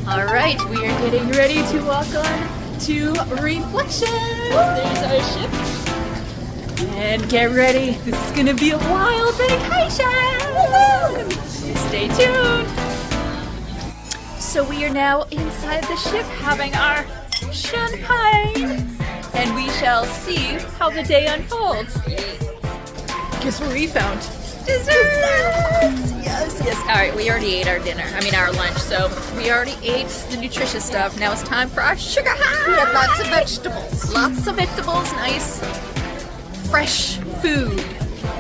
All right, we are getting ready to walk on to Reflection. There's our ship. And get ready. This is going to be a wild vacation. Woo-hoo! Stay tuned. So we are now inside the ship having our champagne. And we shall see how the day unfolds. Guess what we found? Desserts! Yes. All right, we already ate our our lunch. So we already ate the nutritious stuff. Now it's time for our sugar high. We had lots of vegetables. Lots of vegetables, nice, fresh food.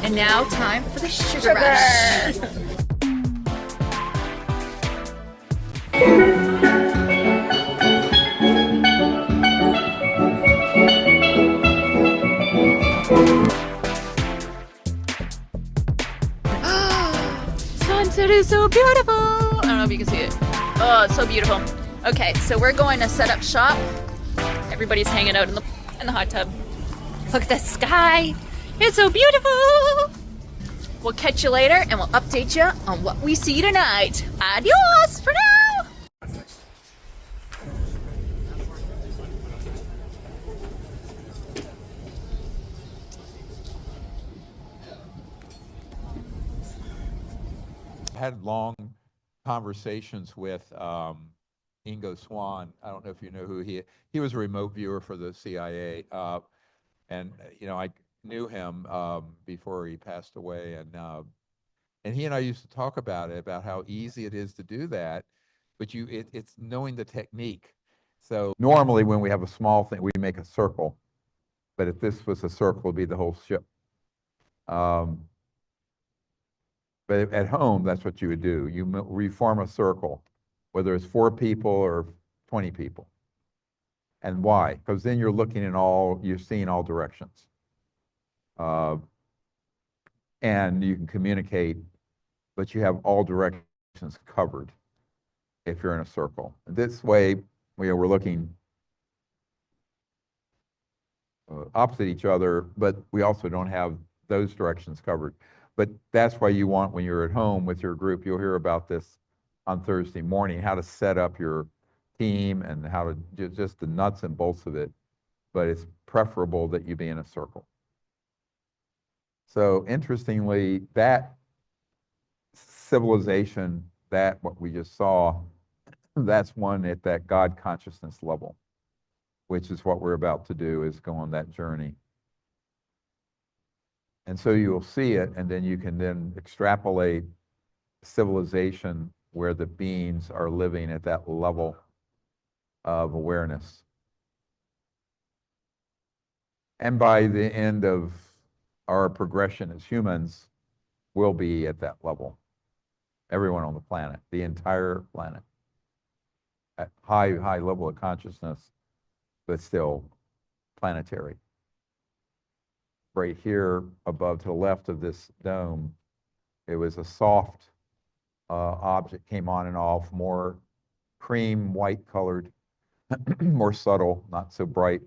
And now time for the sugar rush. Sunset is so beautiful. I don't know if you can see it. Oh, it's so beautiful. Okay, so we're going to set up shop. Everybody's hanging out in the hot tub. Look at the sky. It's so beautiful. We'll catch you later and we'll update you on what we see tonight. Adios for now. Had long conversations with Ingo Swann. I don't know if you know who he was a remote viewer for the CIA, and I knew him before he passed away, and he and I used to talk about it, about how easy it is to do that, but it's knowing the technique. So normally when we have a small thing, we make a circle, but if this was a circle, it'd be the whole ship. But at home, that's what you would do. You reform a circle, whether it's 4 people or 20 people. And why? Because then you're seeing all directions. And you can communicate, but you have all directions covered if you're in a circle. This way, we're looking opposite each other, but we also don't have those directions covered. But that's why you want, when you're at home with your group, you'll hear about this on Thursday morning, how to set up your team and how to just the nuts and bolts of it. But it's preferable that you be in a circle. So interestingly, that civilization, that what we just saw, that's one at that God consciousness level, which is what we're about to do, is go on that journey. And so you'll see it, and then you can then extrapolate civilization where the beings are living at that level of awareness. And by the end of our progression as humans, we'll be at that level. Everyone on the planet, the entire planet, at high level of consciousness, but still planetary. Right here above to the left of this dome, it was a soft object, came on and off, more cream white colored, more subtle, not so bright,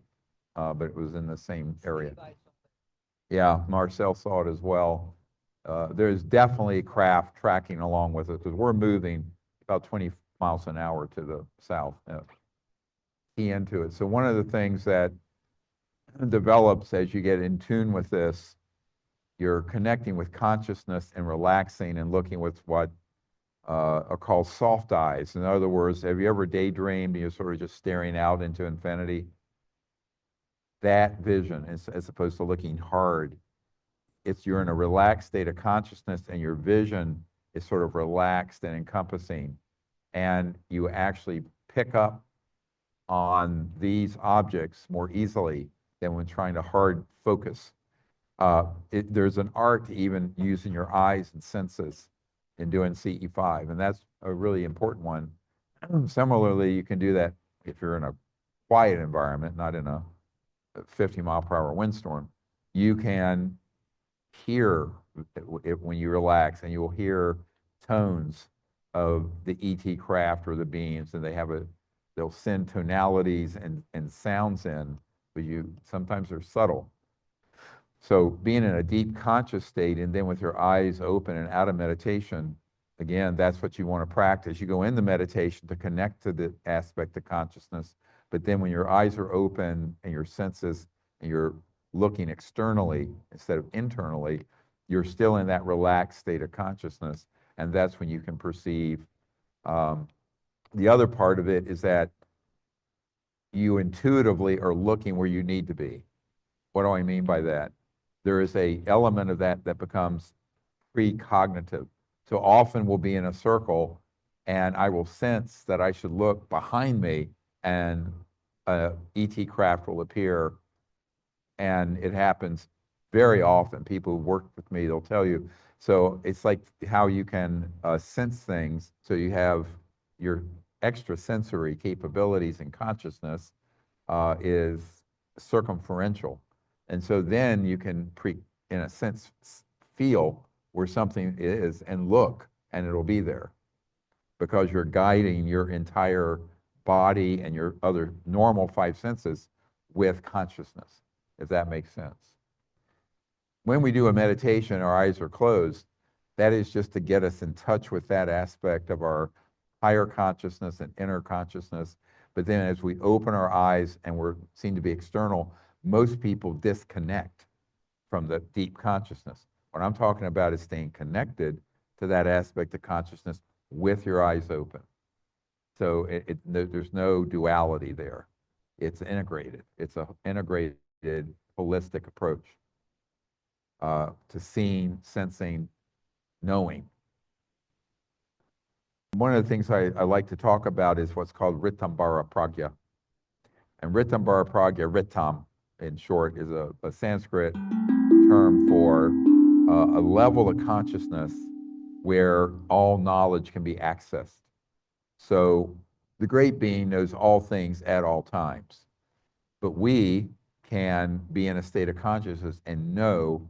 but it was in the same area. Yeah, Marcel saw it as well. There's definitely craft tracking along with it, because we're moving about 20 miles an hour to the south, key into it. So one of the things that develops as you get in tune with this, you're connecting with consciousness and relaxing and looking with what are called soft eyes. In other words, have you ever daydreamed and you're sort of just staring out into infinity? That vision, as opposed to looking hard, you're in a relaxed state of consciousness, and your vision is sort of relaxed and encompassing, and you actually pick up on these objects more easily than when trying to hard focus. There's an art to even using your eyes and senses in doing CE5, and that's a really important one. Similarly, you can do that if you're in a quiet environment, not in a 50-mile-per-hour windstorm. You can hear it when you relax, and you will hear tones of the ET craft or the beings, and they'll send tonalities and sounds in, but sometimes they're subtle. So being in a deep conscious state, and then with your eyes open and out of meditation, again, that's what you want to practice. You go into meditation to connect to the aspect of consciousness, but then when your eyes are open and your senses, and you're looking externally instead of internally, you're still in that relaxed state of consciousness, and that's when you can perceive. The other part of it is that you intuitively are looking where you need to be. What do I mean by that? There is a element of that that becomes precognitive. So often we'll be in a circle and I will sense that I should look behind me and a ET craft will appear, and it happens very often. People who work with me, they'll tell you. So it's like how you can sense things. So you have your extrasensory capabilities and consciousness is circumferential. And so then you can, in a sense, feel where something is and look, and it'll be there because you're guiding your entire body and your other normal five senses with consciousness, if that makes sense. When we do a meditation, our eyes are closed. That is just to get us in touch with that aspect of our higher consciousness and inner consciousness. But then as we open our eyes and we're seen to be external, most people disconnect from the deep consciousness. What I'm talking about is staying connected to that aspect of consciousness with your eyes open. So there's no duality there. It's integrated. It's an integrated, holistic approach to seeing, sensing, knowing. One of the things I like to talk about is what's called Ritambara Pragya. And Ritambara Pragya, Ritam in short, is a Sanskrit term for a level of consciousness where all knowledge can be accessed. So the great being knows all things at all times, but we can be in a state of consciousness and know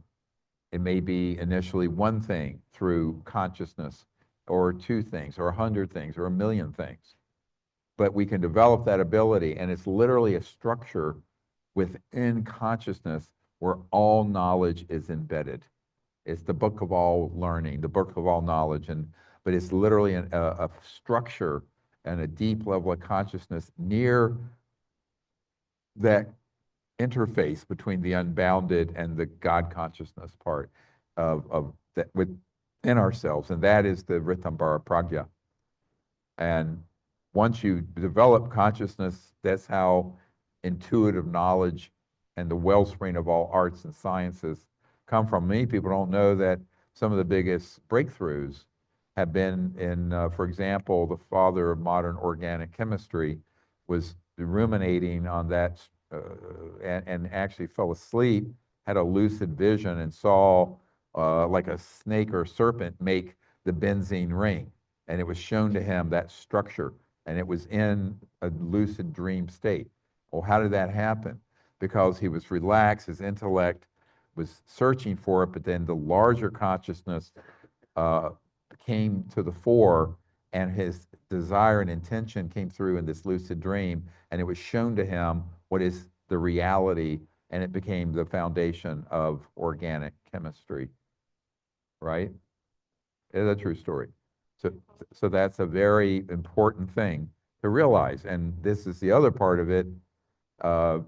it may be initially one thing through consciousness, or two things, or 100 things, or 1,000,000 things. But we can develop that ability, and it's literally a structure within consciousness where all knowledge is embedded. It's the book of all learning, the book of all knowledge, but it's literally a structure and a deep level of consciousness near that interface between the unbounded and the God consciousness part of that within ourselves, and that is the Ritambara Pragya. And once you develop consciousness, that's how intuitive knowledge and the wellspring of all arts and sciences come from. Many people don't know that some of the biggest breakthroughs have been in, for example, the father of modern organic chemistry was ruminating on that and actually fell asleep, had a lucid vision, and saw like a snake or a serpent make the benzene ring. And it was shown to him, that structure, and it was in a lucid dream state. Well, how did that happen? Because he was relaxed, his intellect was searching for it, but then the larger consciousness came to the fore, and his desire and intention came through in this lucid dream, and it was shown to him what is the reality, and it became the foundation of organic chemistry, right? It's a true story. So that's a very important thing to realize, and this is the other part of it,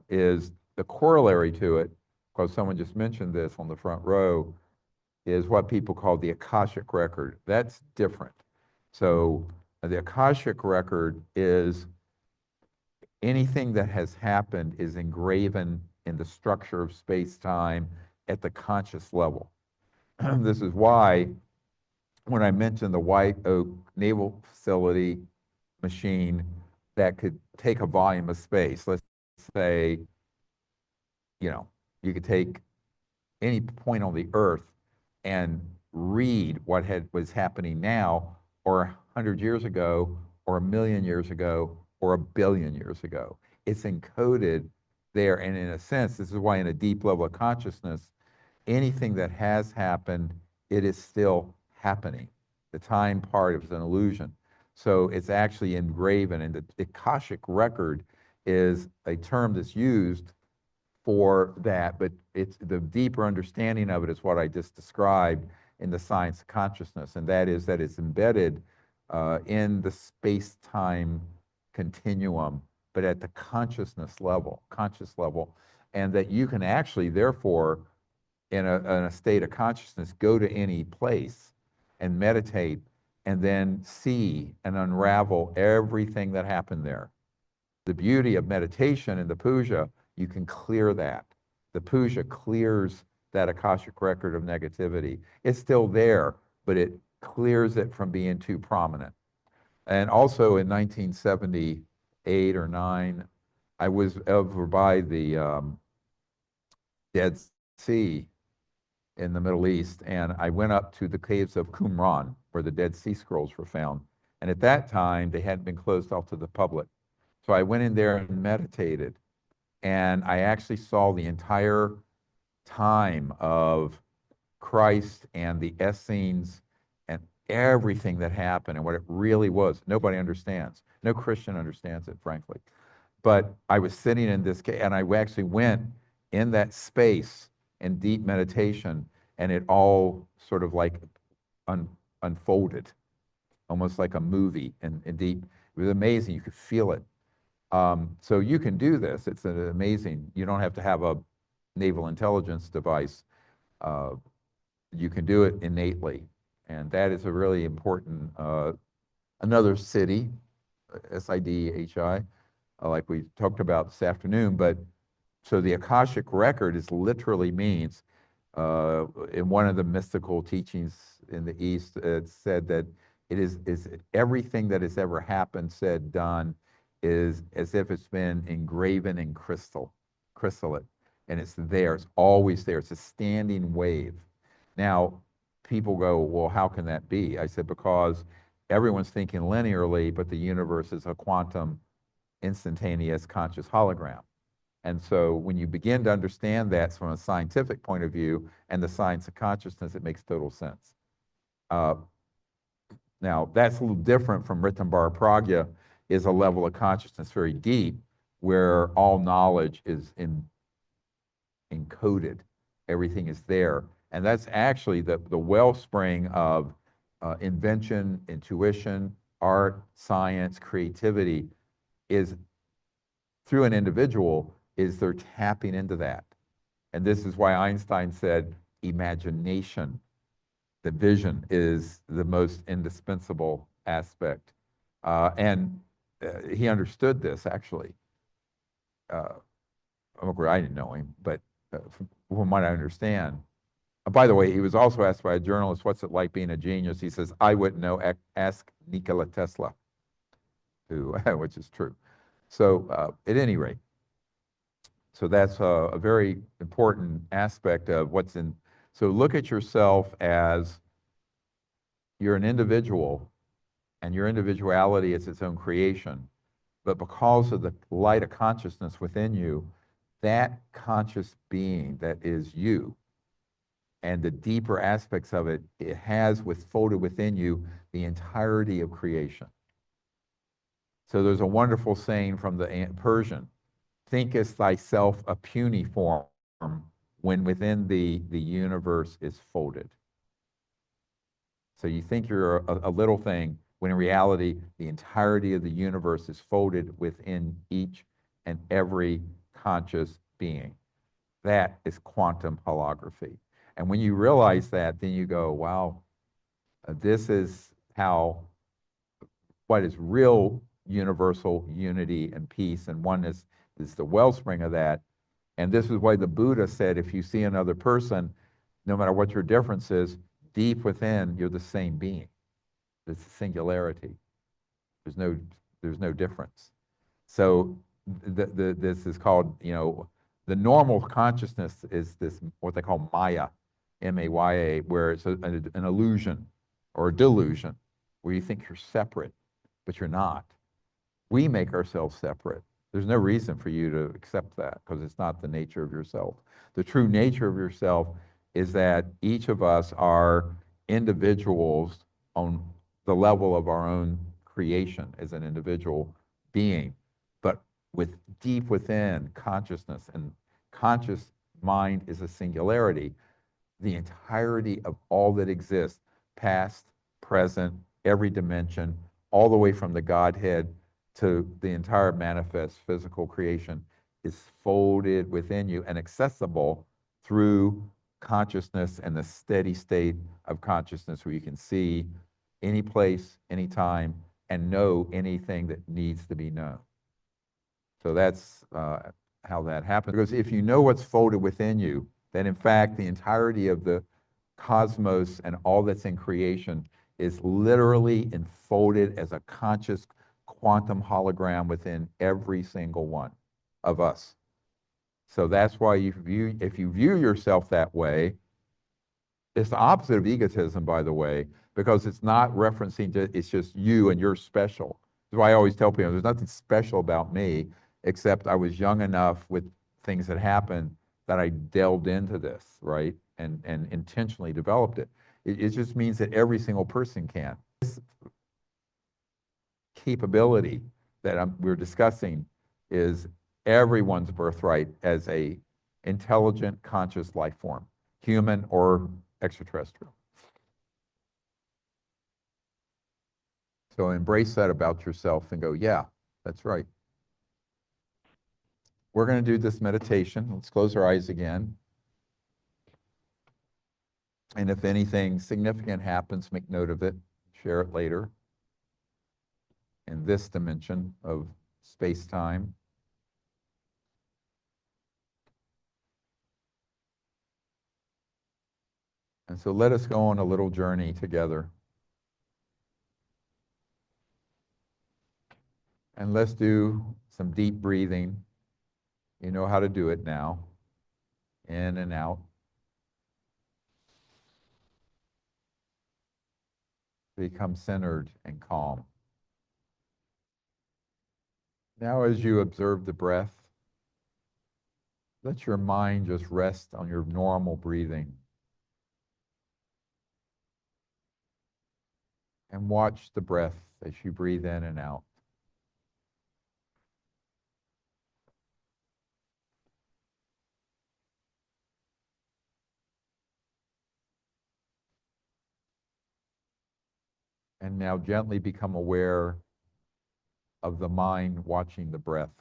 is the corollary to it, because someone just mentioned this on the front row, is what people call the Akashic record. That's different. So the Akashic record is anything that has happened is engraven in the structure of space-time at the conscious level. This is why when I mentioned the White Oak Naval Facility machine that could take a volume of space, let's say, you could take any point on the Earth and read what was happening now, or 100 years ago, or 1,000,000 years ago, or 1,000,000,000 years ago. It's encoded there, and in a sense, this is why in a deep level of consciousness, anything that has happened, it is still happening. The time part is an illusion. So it's actually engraven, and the Akashic record is a term that's used for that, but it's the deeper understanding of it is what I just described, in the science of consciousness, and that is that it's embedded in the space-time continuum, but at the conscious level, and that you can actually, therefore, in a state of consciousness, go to any place and meditate and then see and unravel everything that happened there. The beauty of meditation in the puja, you can clear that. The puja clears that Akashic record of negativity. It's still there, but it clears it from being too prominent. And also in 1978 or 9, I was over by the Dead Sea in the Middle East, and I went up to the caves of Qumran, where the Dead Sea Scrolls were found. And at that time, they hadn't been closed off to the public. So I went in there and meditated, and I actually saw the entire time of Christ and the Essenes and everything that happened and what it really was. Nobody understands. No Christian understands it, frankly. But I was sitting in this cave, and I actually went in that space in deep meditation, and it all sort of like unfolded, almost like a movie in deep. It was amazing. You could feel it. So you can do this. It's an amazing. You don't have to have a naval intelligence device. You can do it innately, and that is a really important. Another city, SIDHI, like we talked about this afternoon. But so the Akashic record literally means, in one of the mystical teachings in the East, it said that it is everything that has ever happened, said, done, is as if it's been engraven in crystallite, and it's there. It's always there. It's a standing wave. Now, people go, well, how can that be? I said, because everyone's thinking linearly, but the universe is a quantum, instantaneous conscious hologram. And so when you begin to understand that from a scientific point of view and the science of consciousness, it makes total sense. Now, that's a little different from Ritambar Pragya, is a level of consciousness very deep, where all knowledge is encoded. Everything is there. And that's actually the wellspring of invention, intuition, art, science, creativity, is through an individual, is they're tapping into that. And this is why Einstein said imagination, the vision, is the most indispensable aspect. And he understood this, actually. I didn't know him, but from what I understand. By the way, he was also asked by a journalist, what's it like being a genius? He says, I wouldn't know, ask Nikola Tesla, which is true. So at any rate, so that's a very important aspect of what's in. So look at yourself as you're an individual, and your individuality is its own creation. But because of the light of consciousness within you, that conscious being that is you, and the deeper aspects of it, it has folded within you the entirety of creation. So there's a wonderful saying from the Persian, thinkest thyself a puny form when within the universe is folded. So you think you're a little thing, when in reality, the entirety of the universe is folded within each and every conscious being. That is quantum holography. And when you realize that, then you go, wow, this is what is real universal unity and peace and oneness is the wellspring of that. And this is why the Buddha said, if you see another person, no matter what your difference is, deep within, you're the same being. It's a singularity. There's no difference. So this is called, the normal consciousness is this, what they call Maya, M-A-Y-A, where it's an illusion or a delusion, where you think you're separate, but you're not. We make ourselves separate. There's no reason for you to accept that, because it's not the nature of yourself. The true nature of yourself is that each of us are individuals on the level of our own creation as an individual being, but with deep within consciousness, and conscious mind is a singularity. the entirety of all that exists, past, present, every dimension, all the way from the Godhead to the entire manifest physical creation, is folded within you and accessible through consciousness and the steady state of consciousness where you can see any place, any time, and know anything that needs to be known. So that's how that happens. Because if you know what's folded within you, then in fact the entirety of the cosmos and all that's in creation is literally enfolded as a conscious quantum hologram within every single one of us. So that's why if you view yourself that way, it's the opposite of egotism, by the way, because it's not referencing to, it's just you and you're special. That's why I always tell people there's nothing special about me, except I was young enough with things that happened that I delved into this, right? And intentionally developed it. It just means that every single person can. This capability that we're discussing is everyone's birthright as a intelligent, conscious life form, human or extraterrestrial. So embrace that about yourself and go, yeah, that's right. We're going to do this meditation. Let's close our eyes again. And if anything significant happens, make note of it, share it later in this dimension of space-time. And so let us go on a little journey together. And let's do some deep breathing. You know how to do it now. In and out. Become centered and calm. Now as you observe the breath, let your mind just rest on your normal breathing. And watch the breath as you breathe in and out. And now gently become aware of the mind watching the breath.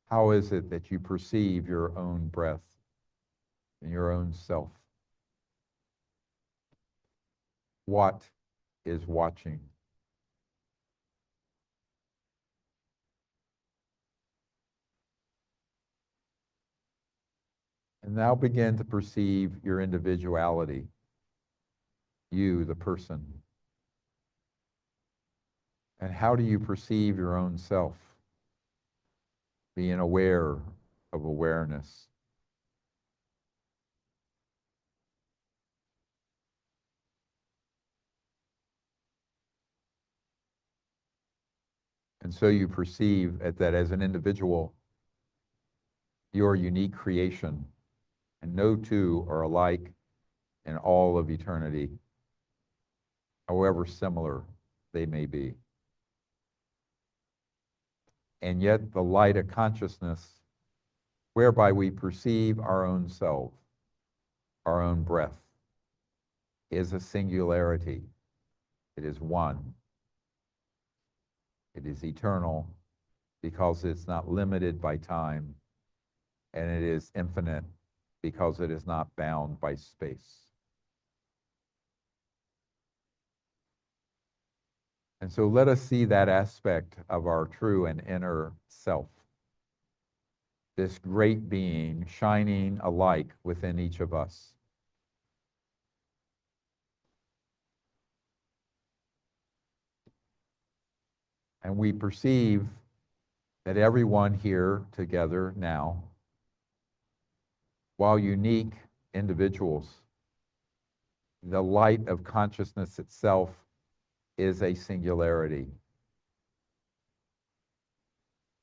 How is it that you perceive your own breath and your own self? What is watching? And now begin to perceive your individuality, you, the person. And how do you perceive your own self? Being aware of awareness. And so you perceive that as an individual, your unique creation, and no two are alike in all of eternity, however similar they may be. And yet the light of consciousness, whereby we perceive our own self, our own breath, is a singularity. It is one. It is eternal because it's not limited by time, and it is infinite because it is not bound by space. And so let us see that aspect of our true and inner self, this great being shining alike within each of us. And we perceive that everyone here together now, while unique individuals, the light of consciousness itself is a singularity.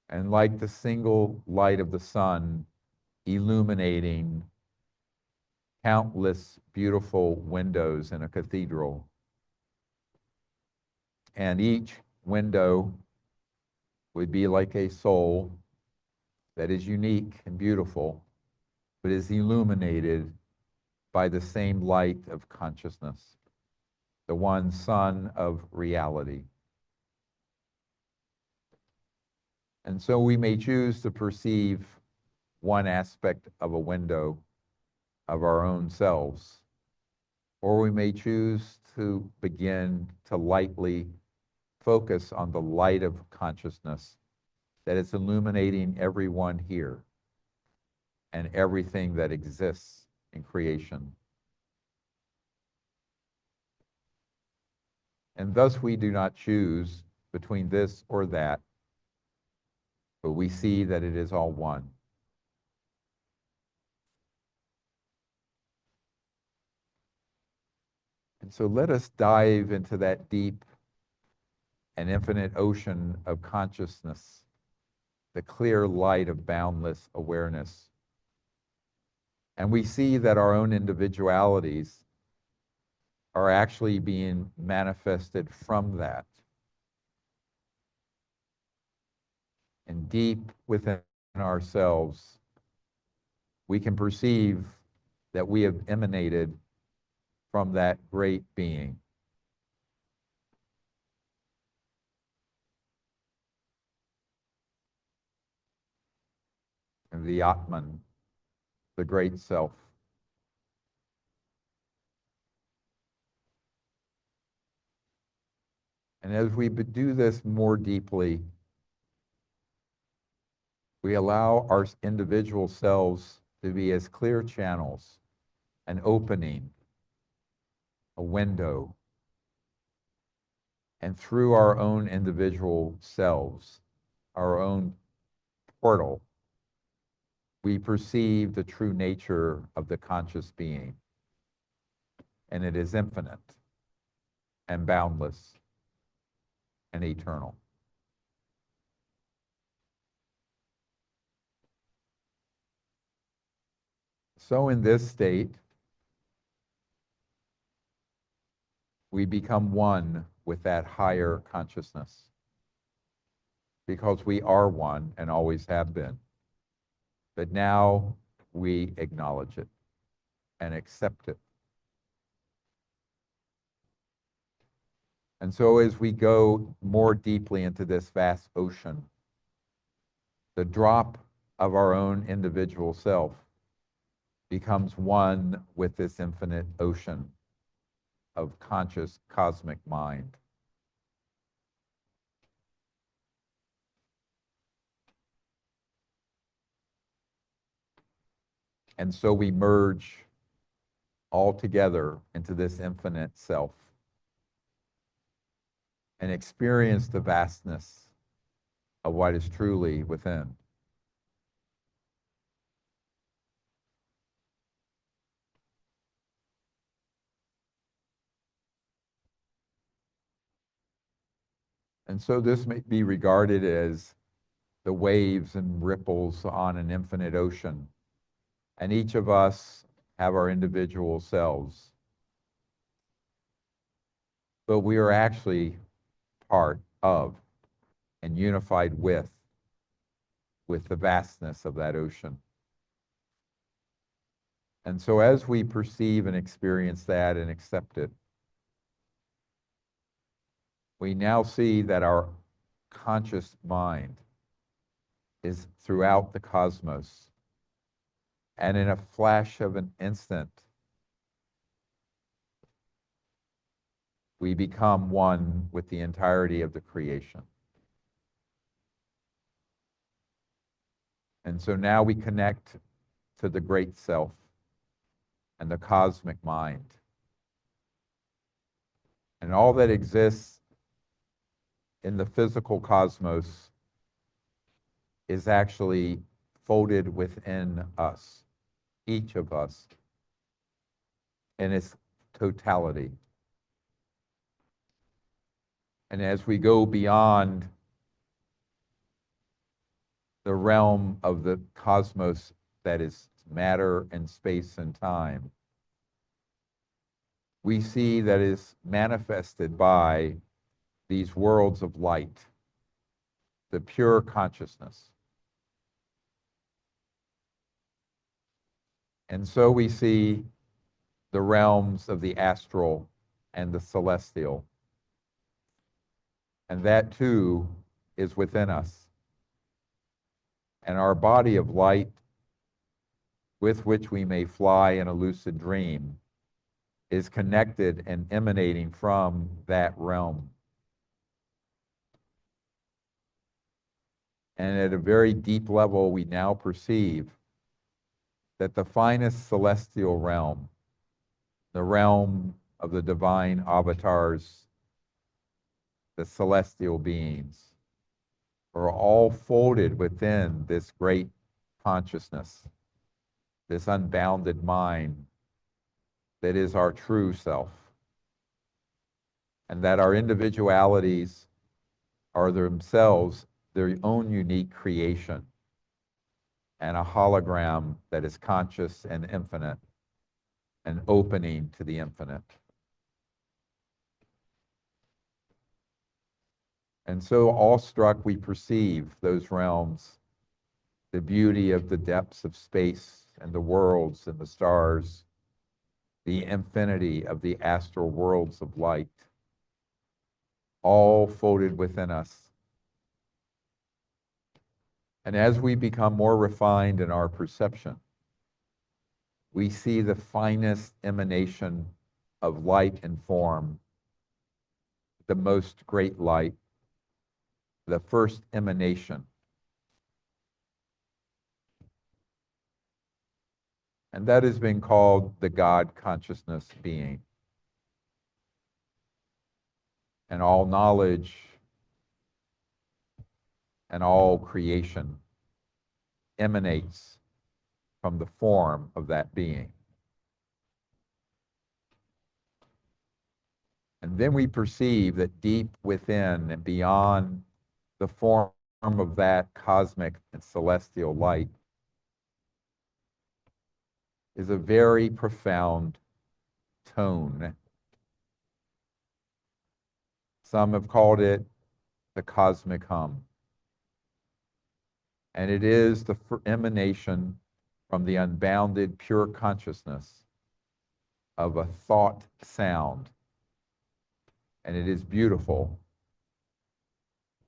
And like the single light of the sun illuminating countless beautiful windows in a cathedral, and each window would be like a soul that is unique and beautiful, but is illuminated by the same light of consciousness, the one sun of reality. And so we may choose to perceive one aspect of a window of our own selves, or we may choose to begin to lightly focus on the light of consciousness that is illuminating everyone here and everything that exists in creation. And thus we do not choose between this or that, but we see that it is all one. And so let us dive into that deep and infinite ocean of consciousness, the clear light of boundless awareness. And we see that our own individualities are actually being manifested from that. And deep within ourselves, we can perceive that we have emanated from that great being. And the Atman, the great self. And as we do this more deeply, we allow our individual selves to be as clear channels, an opening, a window. And through our own individual selves, our own portal, we perceive the true nature of the conscious being. And it is infinite and boundless and eternal. So in this state, we become one with that higher consciousness, because we are one and always have been. But now we acknowledge it and accept it. And so as we go more deeply into this vast ocean, the drop of our own individual self becomes one with this infinite ocean of conscious cosmic mind. And so we merge all together into this infinite self and experience the vastness of what is truly within. And so this may be regarded as the waves and ripples on an infinite ocean. And each of us have our individual selves. But we are actually part of and unified with the vastness of that ocean. And so as we perceive and experience that and accept it, we now see that our conscious mind is throughout the cosmos. And in a flash of an instant, we become one with the entirety of the creation. And so now we connect to the great self and the cosmic mind. And all that exists in the physical cosmos is actually folded within us, each of us, in its totality. And as we go beyond the realm of the cosmos that is matter and space and time, we see that is manifested by these worlds of light, the pure consciousness. And so we see the realms of the astral and the celestial. And that too is within us. And our body of light, with which we may fly in a lucid dream, is connected and emanating from that realm. And at a very deep level, we now perceive that the finest celestial realm, the realm of the divine avatars, the celestial beings, are all folded within this great consciousness, this unbounded mind that is our true self. And that our individualities are themselves their own unique creation and a hologram that is conscious and infinite, an opening to the infinite. And so, awestruck, we perceive those realms, the beauty of the depths of space and the worlds and the stars, the infinity of the astral worlds of light, all folded within us. And as we become more refined in our perception, we see the finest emanation of light and form, the most great light, the first emanation. And that has been called the God consciousness being. And all knowledge and all creation emanates from the form of that being. And then we perceive that deep within and beyond the form of that cosmic and celestial light is a very profound tone. Some have called it the cosmic hum. And it is the emanation from the unbounded pure consciousness of a thought sound. And it is beautiful.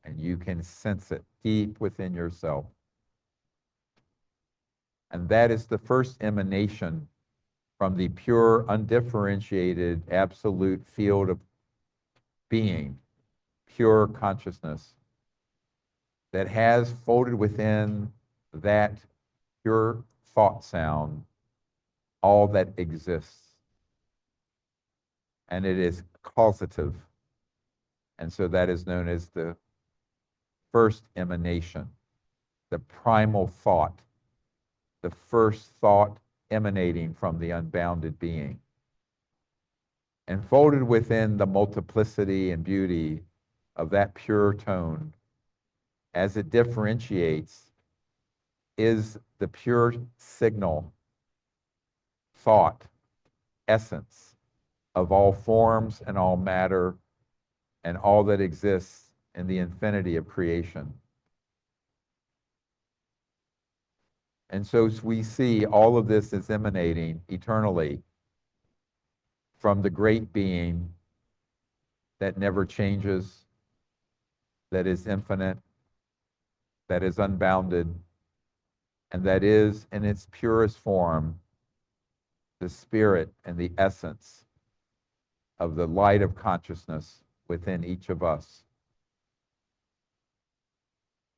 And you can sense it deep within yourself. And that is the first emanation from the pure, undifferentiated, absolute field of being, pure consciousness, that has folded within that pure thought sound all that exists. And it is causative. And so that is known as the first emanation, the primal thought, the first thought emanating from the unbounded being. And folded within the multiplicity and beauty of that pure tone, as it differentiates, is the pure signal, thought, essence of all forms and all matter and all that exists in the infinity of creation. And so we see all of this is emanating eternally from the great being that never changes, that is infinite, that is unbounded, and that is in its purest form the spirit and the essence of the light of consciousness within each of us.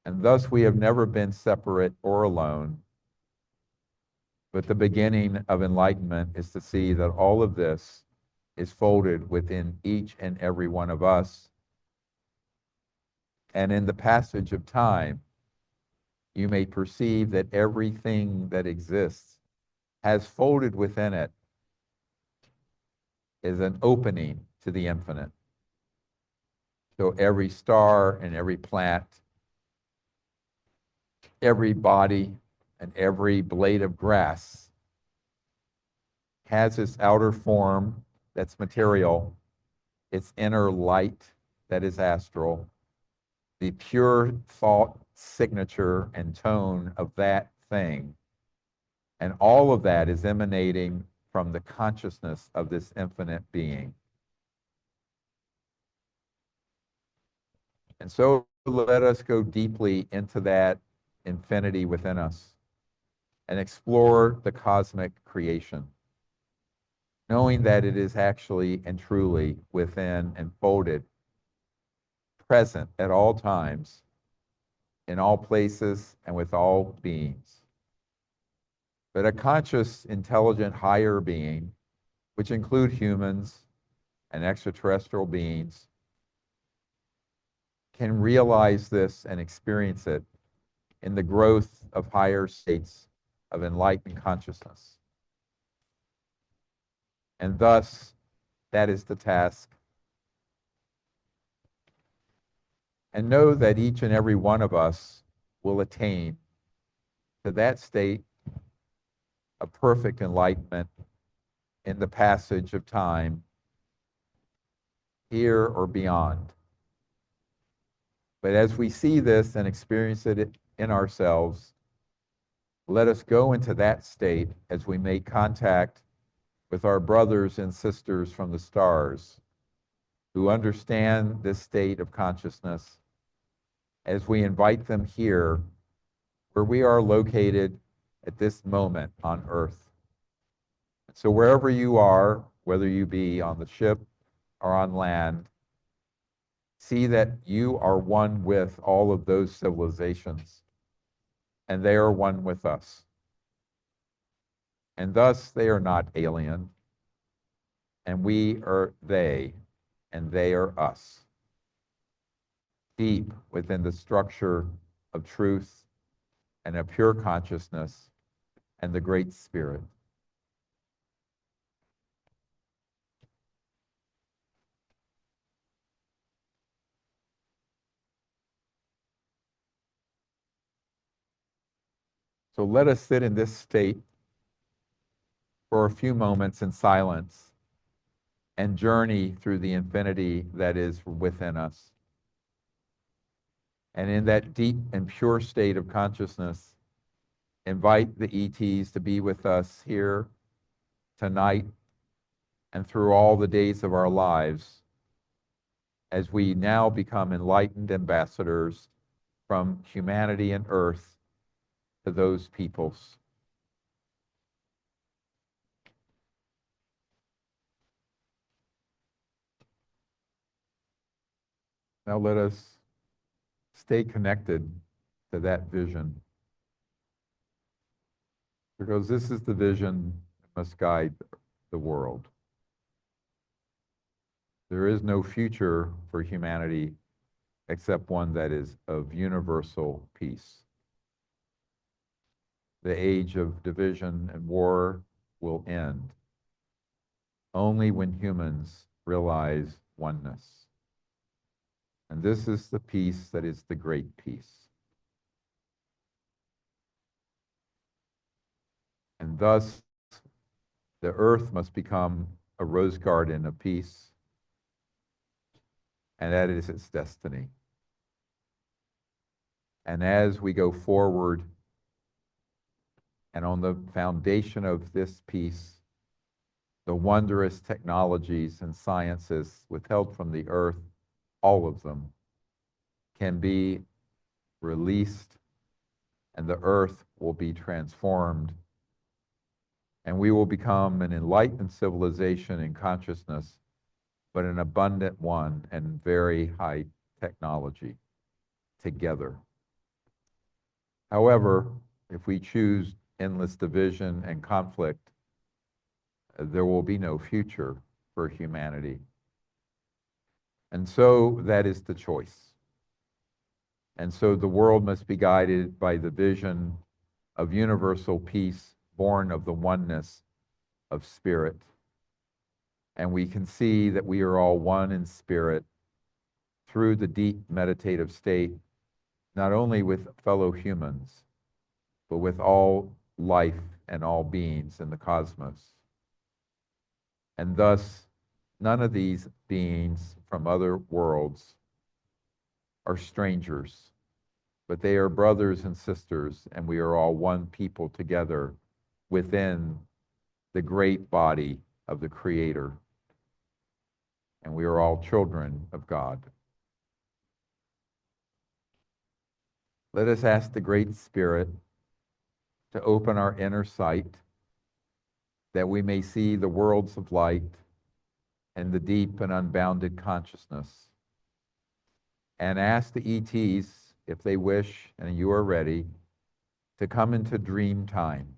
And thus we have never been separate or alone. But the beginning of enlightenment is to see that all of this is folded within each and every one of us. And in the passage of time, you may perceive that everything that exists has folded within it is an opening to the infinite. So every star and every plant, every body and every blade of grass has its outer form that's material, its inner light that is astral, the pure thought signature and tone of that thing And all of that is emanating from the consciousness of this infinite being. And so let us go deeply into that infinity within us and explore the cosmic creation, knowing that it is actually and truly within and folded, present at all times, in all places, and with all beings. But a conscious, intelligent, higher being, which include humans and extraterrestrial beings, can realize this and experience it in the growth of higher states of enlightened consciousness. And thus, that is the task. And know that each and every one of us will attain to that state of perfect enlightenment in the passage of time, here or beyond. But as we see this and experience it in ourselves, let us go into that state as we make contact with our brothers and sisters from the stars who understand this state of consciousness, as we invite them here where we are located at this moment on Earth. So wherever you are, whether you be on the ship or on land, see that you are one with all of those civilizations, and they are one with us. And thus they are not alien, and we are they, and they are us. Deep within the structure of truth and a pure consciousness and the Great Spirit. So let us sit in this state for a few moments in silence and journey through the infinity that is within us. And in that deep and pure state of consciousness, invite the ETs to be with us here tonight and through all the days of our lives as we now become enlightened ambassadors from humanity and earth to those peoples. Now let us stay connected to that vision, because this is the vision that must guide the world. There is no future for humanity except one that is of universal peace. The age of division and war will end only when humans realize oneness. And this is the peace that is the great peace. And thus, the earth must become a rose garden of peace, and that is its destiny. And as we go forward, and on the foundation of this peace, the wondrous technologies and sciences withheld from the earth, all of them, can be released, and the earth will be transformed, and we will become an enlightened civilization in consciousness, but an abundant one and very high technology together. However, if we choose endless division and conflict, there will be no future for humanity. And so that is the choice. And so the world must be guided by the vision of universal peace born of the oneness of spirit. And we can see that we are all one in spirit through the deep meditative state, not only with fellow humans, but with all life and all beings in the cosmos. And thus, none of these beings from other worlds are strangers, but they are brothers and sisters, and we are all one people together within the great body of the Creator. And we are all children of God. Let us ask the Great Spirit to open our inner sight, that we may see the worlds of light and the deep and unbounded consciousness. And ask the ETs, if they wish and you are ready, to come into dream time,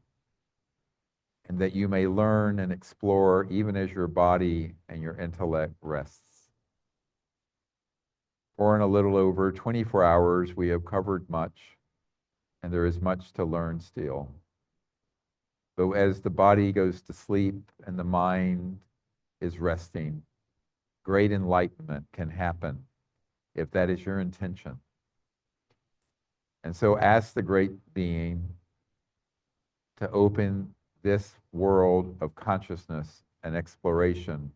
and that you may learn and explore even as your body and your intellect rests. For in a little over 24 hours, we have covered much, and there is much to learn still. Though as the body goes to sleep and the mind is resting, great enlightenment can happen if that is your intention. And so ask the great being to open this world of consciousness and exploration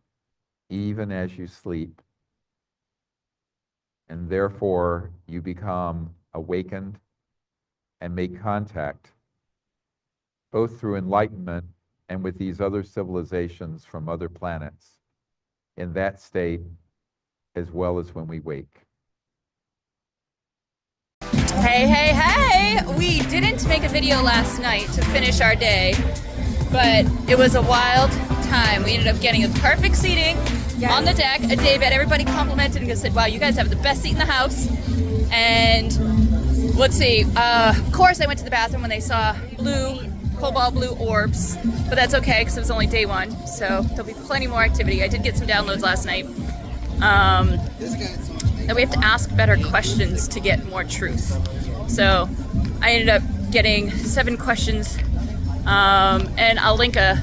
even as you sleep. And therefore you become awakened and make contact both through enlightenment and with these other civilizations from other planets in that state as well as when we wake. Hey, hey, hey! We didn't make a video last night to finish our day, but it was a wild time. We ended up getting a perfect seating on the deck, a day bed. Everybody complimented and said, wow, you guys have the best seat in the house. And let's see, of course I went to the bathroom when they saw cobalt blue orbs, but that's okay because it was only day one, so there'll be plenty more activity. I did get some downloads last night. That we have to ask better questions to get more truth. So I ended up getting 7 questions, and I'll link a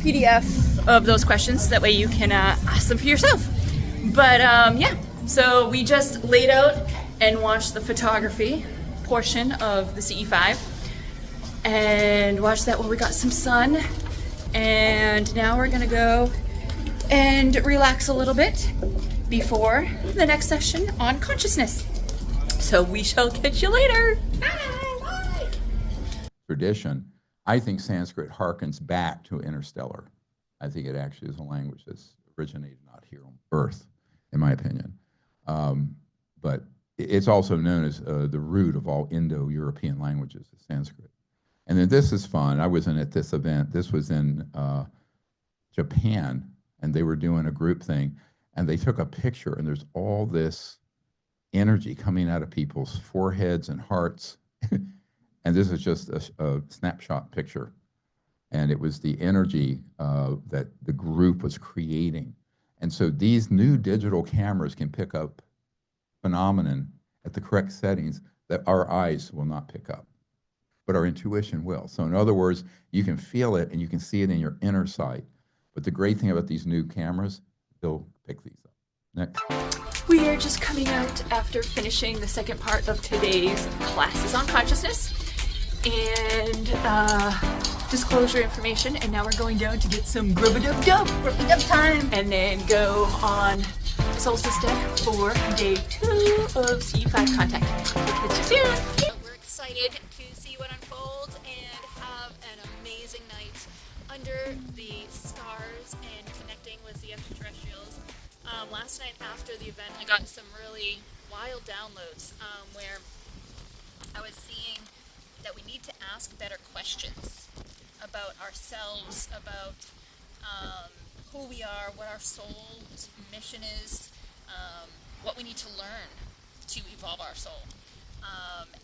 PDF of those questions. That way you can ask them for yourself. But yeah, so we just laid out and watched the photography portion of the CE5 and watched that while we got some sun. And now we're gonna go and relax a little bit before the next session on consciousness. So we shall catch you later. Bye. Tradition, I think Sanskrit harkens back to interstellar. I think it actually is a language that's originated not here on Earth, in my opinion. But it's also known as the root of all Indo-European languages, is Sanskrit. And then this is fun. I wasn't at this event. This was in Japan, and they were doing a group thing. And they took a picture, and there's all this energy coming out of people's foreheads and hearts. And this is just a snapshot picture. And it was the energy that the group was creating. And so these new digital cameras can pick up phenomenon at the correct settings that our eyes will not pick up, but our intuition will. So in other words, you can feel it and you can see it in your inner sight. But the great thing about these new cameras, they'll pick these up. Next. We are just coming out after finishing the second part of today's classes on consciousness and disclosure information, and now we're going down to get some grub-a-dub-dub time, and then go on solstice deck for day 2 of CE5 contact. We'll catch you soon. We're excited to see what unfolds and have an amazing night under the stars and connecting with the extraterrestrials. Last night after the event, I got some really wild downloads where I was seeing that we need to ask better questions about ourselves, about who we are, what our soul's mission is, what we need to learn to evolve our soul,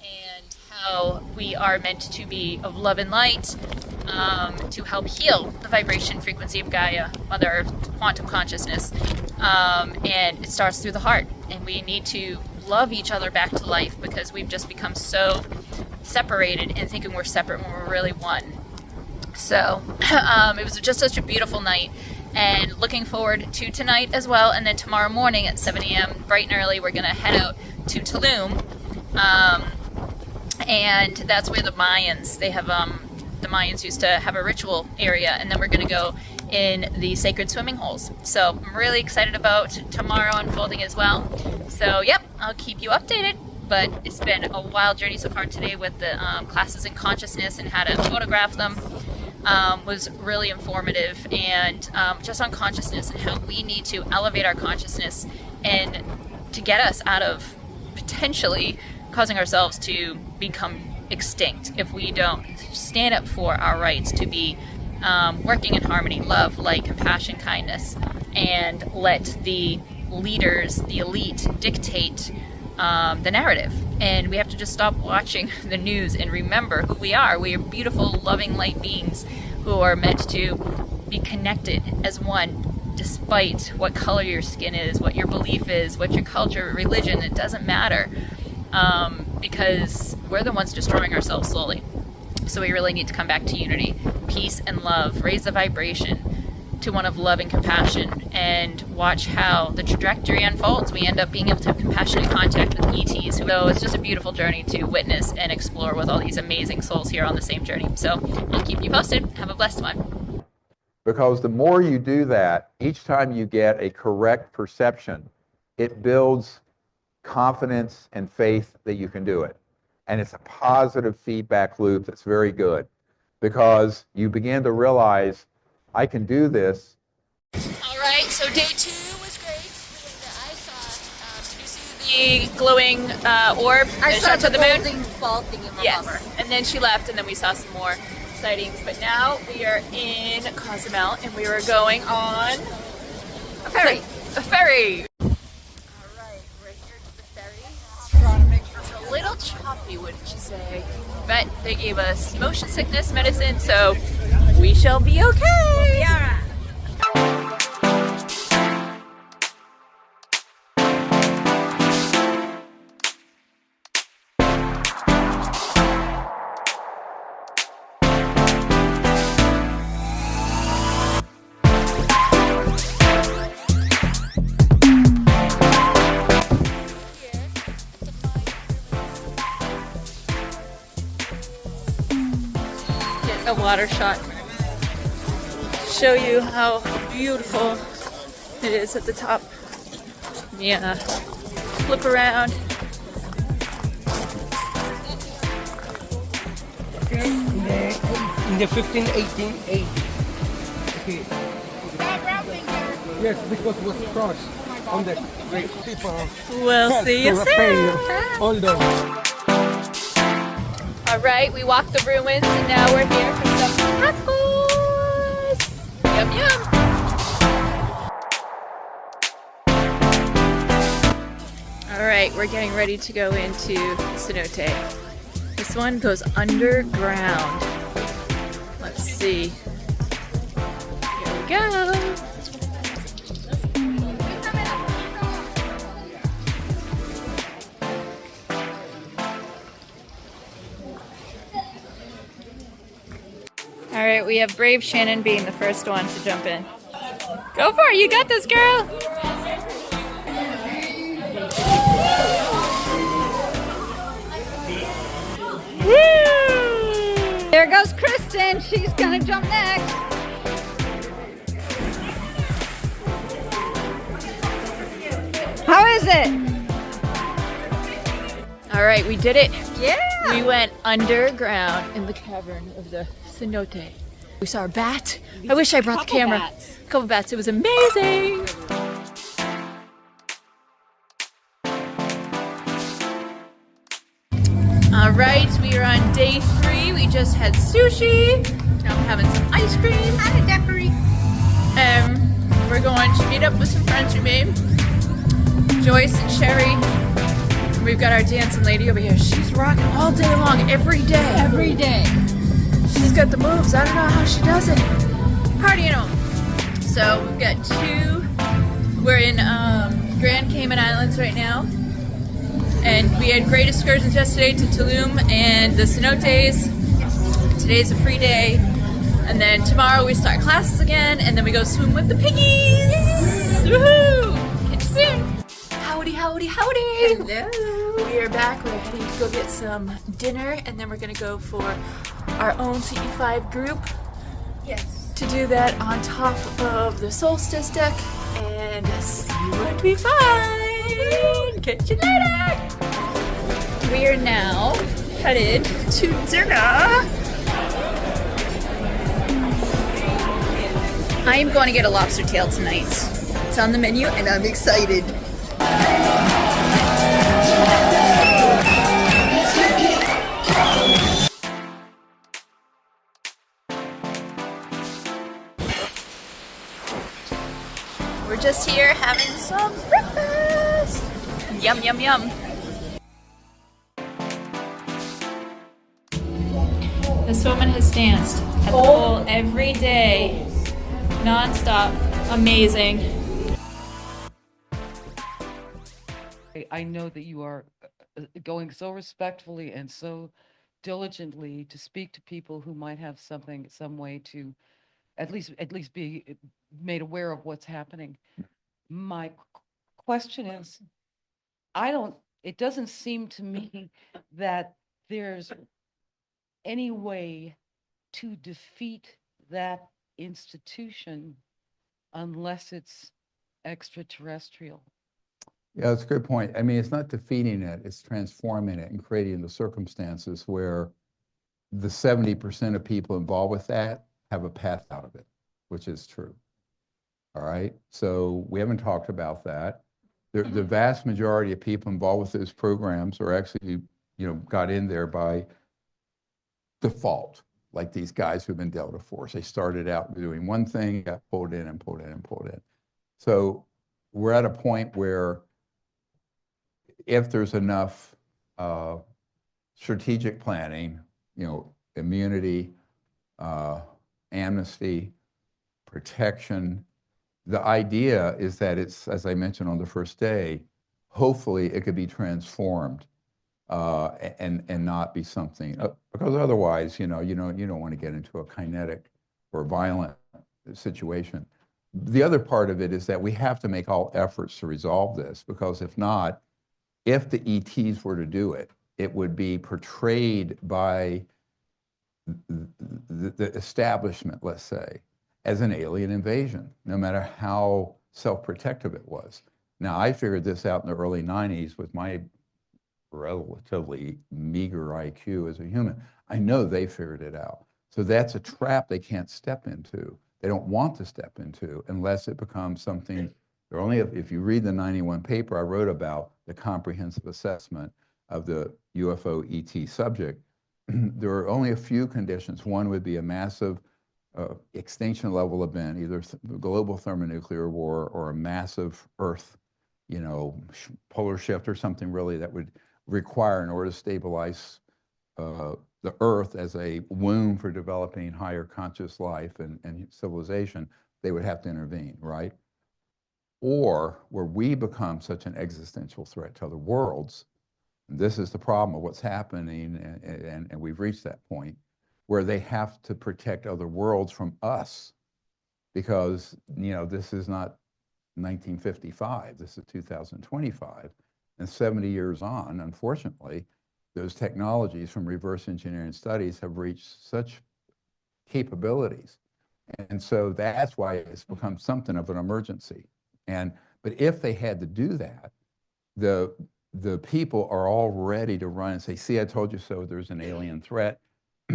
and how we are meant to be of love and light, to help heal the vibration frequency of Gaia, Mother Earth, quantum consciousness. And it starts through the heart, and we need to love each other back to life because we've just become so separated and thinking we're separate when we're really one. So it was just such a beautiful night, and looking forward to tonight as well. And then tomorrow morning at 7 a.m. bright and early, we're going to head out to Tulum, and that's where the Mayans, they have the Mayans used to have a ritual area, and then we're going to go in the sacred swimming holes. So I'm really excited about tomorrow unfolding as well. So yep, I'll keep you updated. But it's been a wild journey so far today with the classes in consciousness and how to photograph them. was really informative, and just on consciousness and how we need to elevate our consciousness and to get us out of potentially causing ourselves to become extinct if we don't stand up for our rights to be working in harmony, love, light, compassion, kindness, and let the leaders, the elite, dictate the narrative. And we have to just stop watching the news and remember who we are. We are beautiful, loving light beings who are meant to be connected as one, despite what color your skin is, what your belief is, what your culture, religion. It doesn't matter, because we're the ones destroying ourselves slowly. So we really need to come back to unity, peace, and love, raise the vibration to one of love and compassion, and watch how the trajectory unfolds. We end up being able to have compassionate contact with ETs. So it's just a beautiful journey to witness and explore with all these amazing souls here on the same journey. So I'll keep you posted. Have a blessed one. Because the more you do that, each time you get a correct perception, it builds confidence and faith that you can do it. And it's a positive feedback loop that's very good, because you begin to realize, I can do this. All right, so day 2 was great. I saw, did you see the glowing orb? I saw to the moon? golden ball thing in my Yes, lover. and then she left, and then we saw some more sightings. But now we are in Cozumel, and we are going on A ferry. a ferry. All right, we're here to the ferry. It's a little choppy, wouldn't you say? But they gave us motion sickness medicine, so we shall be okay. Yeah. Get a water shot. Show you how beautiful it is at the top. Yeah. Flip around. In the 1518 okay. Yes, because it was crossed on the great people. We'll see you to repay soon. all the All right, we walked the ruins, and now we're here for some tacos. Yum yum. All right, we're getting ready to go into cenote. This one goes underground. Let's see. Here we go. All right, we have brave Shannon being the first one to jump in. Go for it, you got this, girl. Woo! There goes Kristen. She's gonna jump next. How is it? All right, we did it. Yeah. We went underground in the cavern of the cenote. We saw a bat. I wish I brought the camera. A couple bats. It was amazing. All right, we are on day 3. We just had sushi. Now I'm having some ice cream. Hi, Deborah. We're going to meet up with some friends we made. Joyce and Sherry. We've got our dancing lady over here. She's rocking all day long, every day. Every day. She's got the moves. I don't know how she does it. Partying on. So we've got 2. We're in Grand Cayman Islands right now. And we had great excursions yesterday to Tulum and the cenotes. Today's a free day. And then tomorrow we start classes again, and then we go swim with the piggies. Woohoo! Catch you soon. Howdy, howdy, howdy. Hello. We are back. We're heading to go get some dinner, and then we're going to go for our own CE5 group. Yes. To do that on top of the solstice deck and see what we find. Catch you later. We are now headed to dinner. I am going to get a lobster tail tonight. It's on the menu and I'm excited. We're just here having some breakfast. Yum, yum, yum. This woman has danced at the pool every day, non-stop, amazing. I know that you are going so respectfully and so diligently to speak to people who might have some way to at least be made aware of what's happening. My question is, it doesn't seem to me that there's any way to defeat that institution unless it's extraterrestrial. Yeah, that's a good point. I mean, it's not defeating it, it's transforming it and creating the circumstances where the 70% of people involved with that have a path out of it, which is true. All right, so we haven't talked about that. The vast majority of people involved with those programs are actually, got in there by default, like these guys who've been Delta Force. They started out doing one thing, got pulled in and pulled in and pulled in. So we're at a point where if there's enough strategic planning, immunity, amnesty, protection, the idea is that it's, as I mentioned on the first day, hopefully it could be transformed and not be something, because otherwise, you don't want to get into a kinetic or violent situation. The other part of it is that we have to make all efforts to resolve this, because if not, if the ETs were to do it, it would be portrayed by the establishment, let's say, as an alien invasion, no matter how self-protective it was. Now, I figured this out in the early 90s with my relatively meager IQ as a human. I know they figured it out. So that's a trap they can't step into. They don't want to step into unless it becomes something. They're only, if you read the 91 paper I wrote about the comprehensive assessment of the UFO ET subject, there are only a few conditions. One would be a massive extinction level event, either global thermonuclear war or a massive Earth, polar shift or something really that would require, in order to stabilize the Earth as a womb for developing higher conscious life and civilization, they would have to intervene, right? Or where we become such an existential threat to other worlds, and this is the problem of what's happening, and we've reached that point, where they have to protect other worlds from us, because, this is not 1955, this is 2025, and 70 years on, unfortunately, those technologies from reverse engineering studies have reached such capabilities. And so that's why it's become something of an emergency. But if they had to do that, the people are all ready to run and say, see, I told you so, there's an alien threat.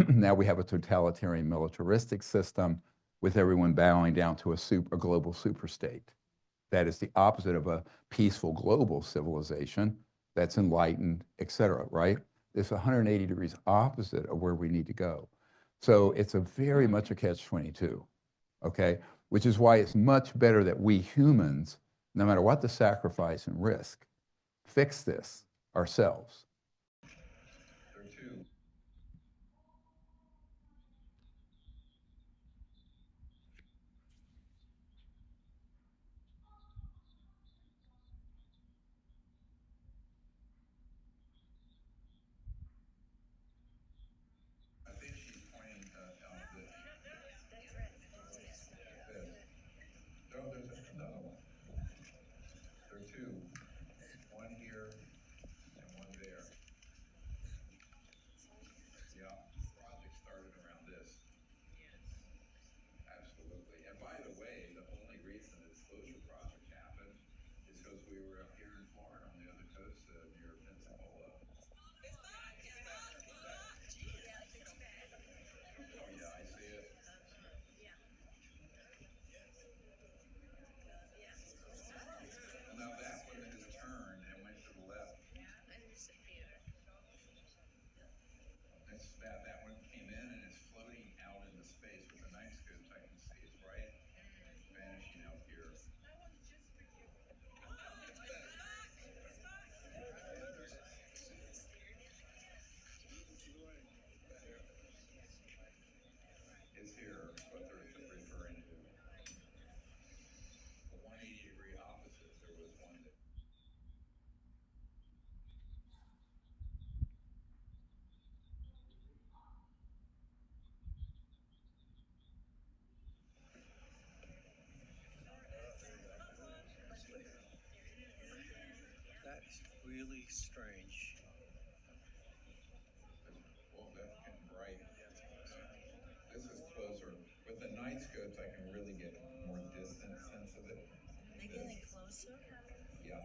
Now we have a totalitarian militaristic system with everyone bowing down to a global superstate. That is the opposite of a peaceful global civilization that's enlightened, et cetera, right? It's 180 degrees opposite of where we need to go. So it's very much a catch-22, okay? Which is why it's much better that we humans, no matter what the sacrifice and risk, fix this ourselves. strange. Well, that's getting bright. This is closer. With the night scopes, I can really get a more distant sense of it. They're getting closer. Yeah.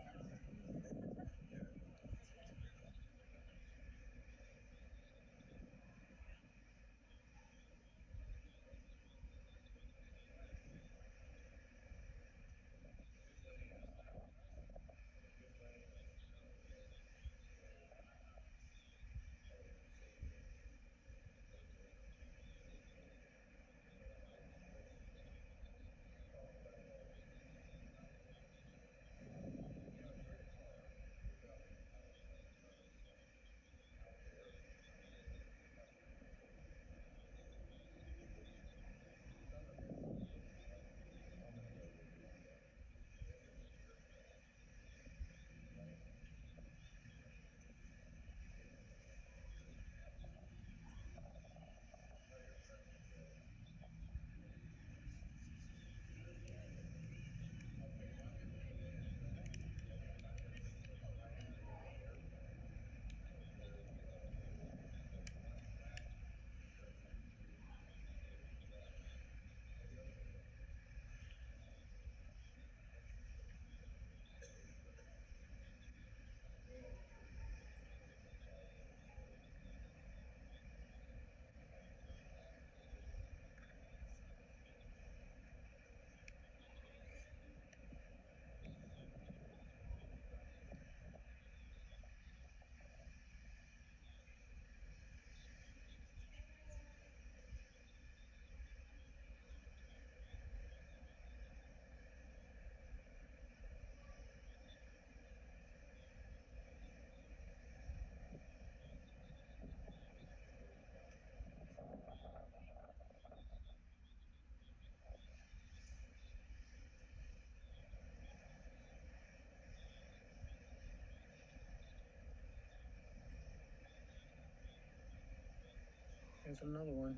There's another one.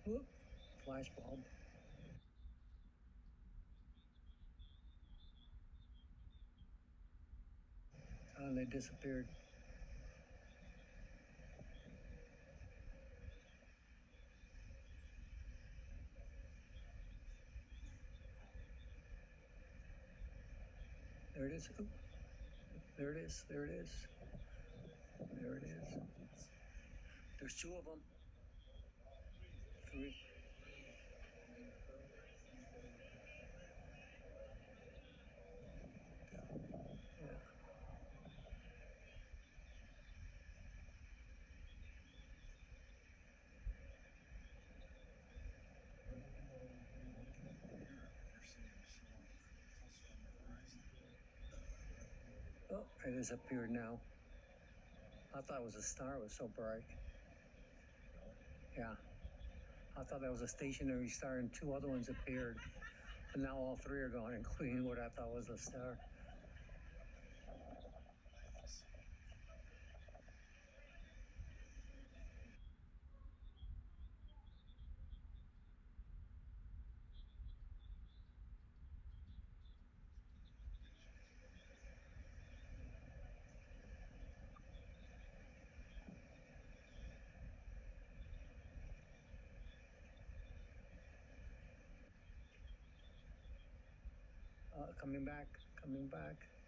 Whoop. Flash bulb. And they disappeared. There it is. Oop. There it is. There it is. There it is. There's two of them. Three. Yeah. Oh, it disappeared now. I thought it was a star. It was so bright. Yeah. I thought that was a stationary star and two other ones appeared. But now all three are gone, including what I thought was a star. Coming back, coming back.